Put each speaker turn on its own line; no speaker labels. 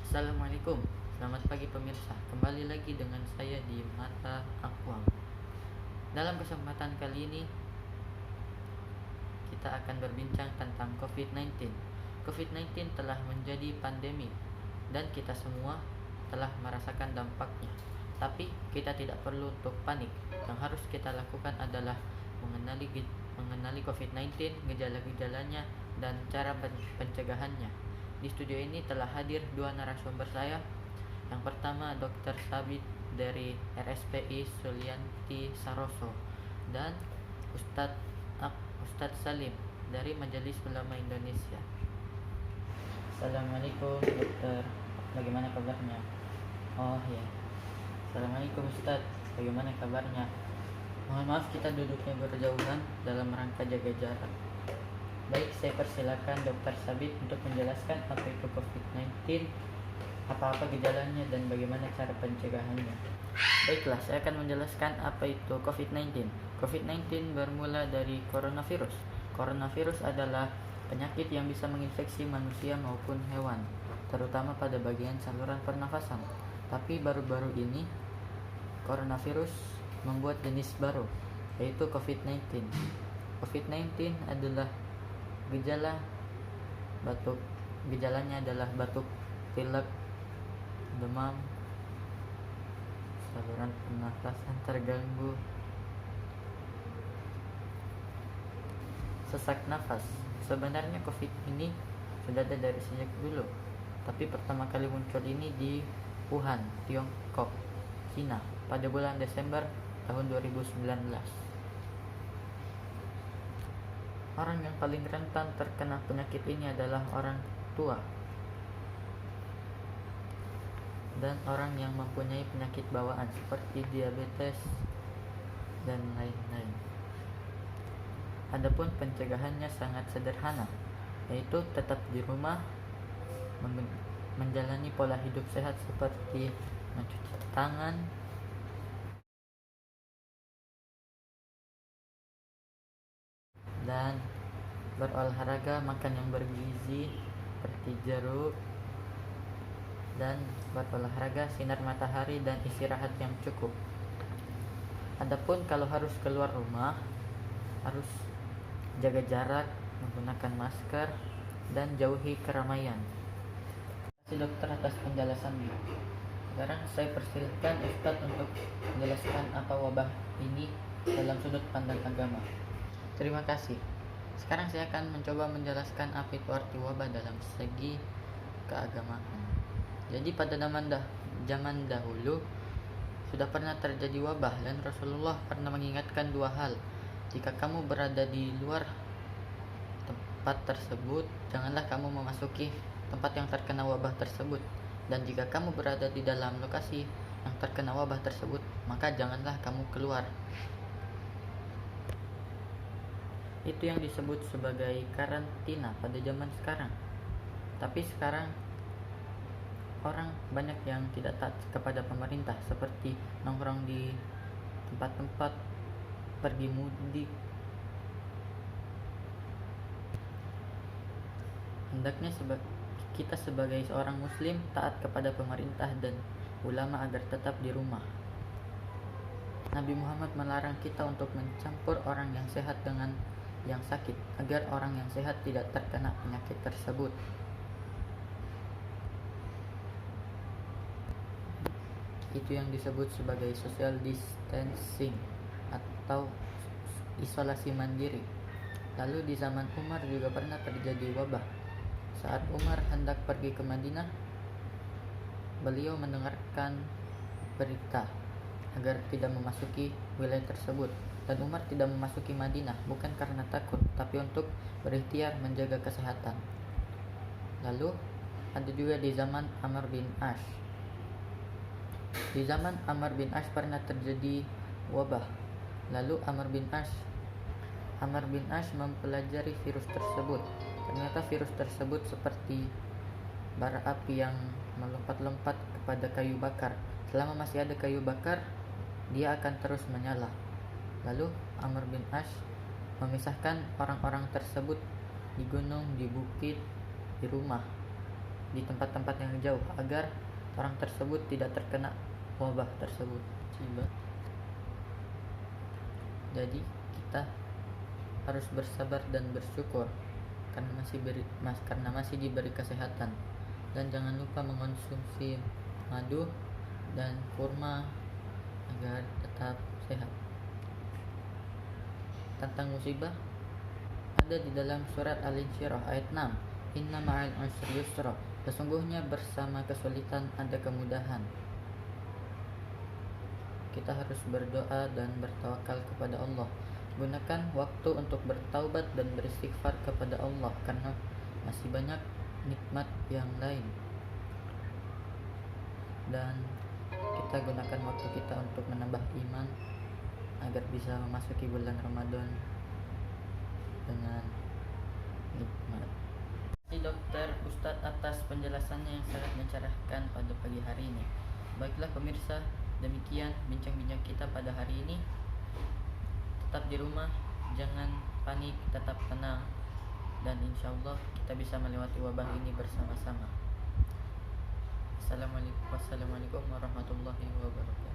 Assalamualaikum, selamat pagi pemirsa. Kembali lagi dengan saya di Mata Akuam. Dalam kesempatan kali ini kita akan berbincang tentang COVID-19. COVID-19 telah menjadi pandemi dan kita semua telah merasakan dampaknya. Tapi kita tidak perlu untuk panik. Yang harus kita lakukan adalah mengenali COVID-19, gejala-gejalanya, dan cara pencegahannya. Di studio ini telah hadir dua narasumber saya. Yang pertama Dr. Sabit dari RSPI Sulianti Saroso dan Ustadz Salim dari Majelis Ulama Indonesia. Assalamualaikum dokter, bagaimana kabarnya? Oh ya, Assalamualaikum Ustadz, bagaimana kabarnya? Mohon maaf kita duduknya berjauhan dalam rangka jaga jarak. Baik, saya persilakan Dr. Sabit untuk menjelaskan apa itu COVID-19, apa-apa gejalanya, dan bagaimana cara pencegahannya. Baiklah, saya akan menjelaskan apa itu COVID-19. COVID-19 bermula dari coronavirus. Coronavirus adalah penyakit yang bisa menginfeksi manusia maupun hewan, terutama pada bagian saluran pernafasan. Tapi baru-baru ini, coronavirus membuat jenis baru, yaitu COVID-19. COVID-19 adalah gejalanya adalah batuk, pilek, demam, saluran pernafasan terganggu, sesak nafas. Sebenarnya COVID ini sudah ada dari sejak dulu, tapi pertama kali muncul ini di Wuhan, Tiongkok, Cina pada bulan Desember tahun 2019. Orang yang paling rentan terkena penyakit ini adalah orang tua dan orang yang mempunyai penyakit bawaan seperti diabetes dan lain-lain. Adapun pencegahannya sangat sederhana, yaitu tetap di rumah, menjalani pola hidup sehat seperti mencuci tangan, dan berolahraga, makan yang bergizi seperti jeruk, dan berolahraga, sinar matahari, dan istirahat yang cukup. Adapun kalau harus keluar rumah, harus jaga jarak, menggunakan masker, dan jauhi keramaian. Terima kasih dokter atas penjelasannya. Sekarang saya persilahkan Ustadz untuk menjelaskan apa wabah ini dalam sudut pandang agama. Terima kasih. Sekarang saya akan mencoba menjelaskan apa itu arti wabah dalam segi keagamaan. Jadi pada zaman dahulu sudah pernah terjadi wabah dan Rasulullah pernah mengingatkan dua hal. Jika kamu berada di luar tempat tersebut, janganlah kamu memasuki tempat yang terkena wabah tersebut. Dan jika kamu berada di dalam lokasi yang terkena wabah tersebut, maka janganlah kamu keluar. Itu yang disebut sebagai karantina pada zaman sekarang. Tapi sekarang orang banyak yang tidak taat kepada pemerintah, seperti nongkrong di tempat-tempat, pergi mudik. Hendaknya kita sebagai seorang muslim taat kepada pemerintah dan ulama agar tetap di rumah. Nabi Muhammad melarang kita untuk mencampur orang yang sehat dengan yang sakit, agar orang yang sehat tidak terkena penyakit tersebut. Itu yang disebut sebagai social distancing atau isolasi mandiri. Lalu di zaman Umar juga pernah terjadi wabah. Saat Umar hendak pergi ke Madinah, beliau mendengarkan berita agar tidak memasuki wilayah tersebut. Dan Umar tidak memasuki Madinah bukan karena takut, tapi untuk berikhtiar menjaga kesehatan. Lalu ada juga di zaman Amr bin As. Di zaman Amr bin As pernah terjadi wabah. Lalu Amr bin As mempelajari virus tersebut. Ternyata virus tersebut seperti bara api yang melompat-lompat kepada kayu bakar. Selama masih ada kayu bakar, dia akan terus menyala. Lalu Amr bin As memisahkan orang-orang tersebut di gunung, di bukit, di rumah. di tempat-tempat yang jauh agar orang tersebut tidak terkena wabah tersebut. Jadi kita harus bersabar dan bersyukur karena masih diberi kesehatan, dan jangan lupa mengonsumsi madu dan kurma agar tetap sehat. Tentang musibah ada di dalam surat Al-Insyirah ayat 6. Inna ma'al usri yusra. Sesungguhnya bersama kesulitan ada kemudahan. Kita harus berdoa dan bertawakal kepada Allah. Gunakan waktu untuk bertaubat dan beristighfar kepada Allah karena masih banyak nikmat yang lain. Dan kita gunakan waktu kita untuk menambah iman agar bisa memasuki bulan Ramadan dengan nikmat. Dokter Ustadz atas penjelasannya yang sangat mencerahkan pada pagi hari ini. Baiklah pemirsa, demikian bincang-bincang kita pada hari ini. Tetap di rumah, jangan panik, tetap tenang, dan insya Allah kita bisa melewati wabah ini bersama-sama. Wassalamualaikum warahmatullahi wabarakatuh.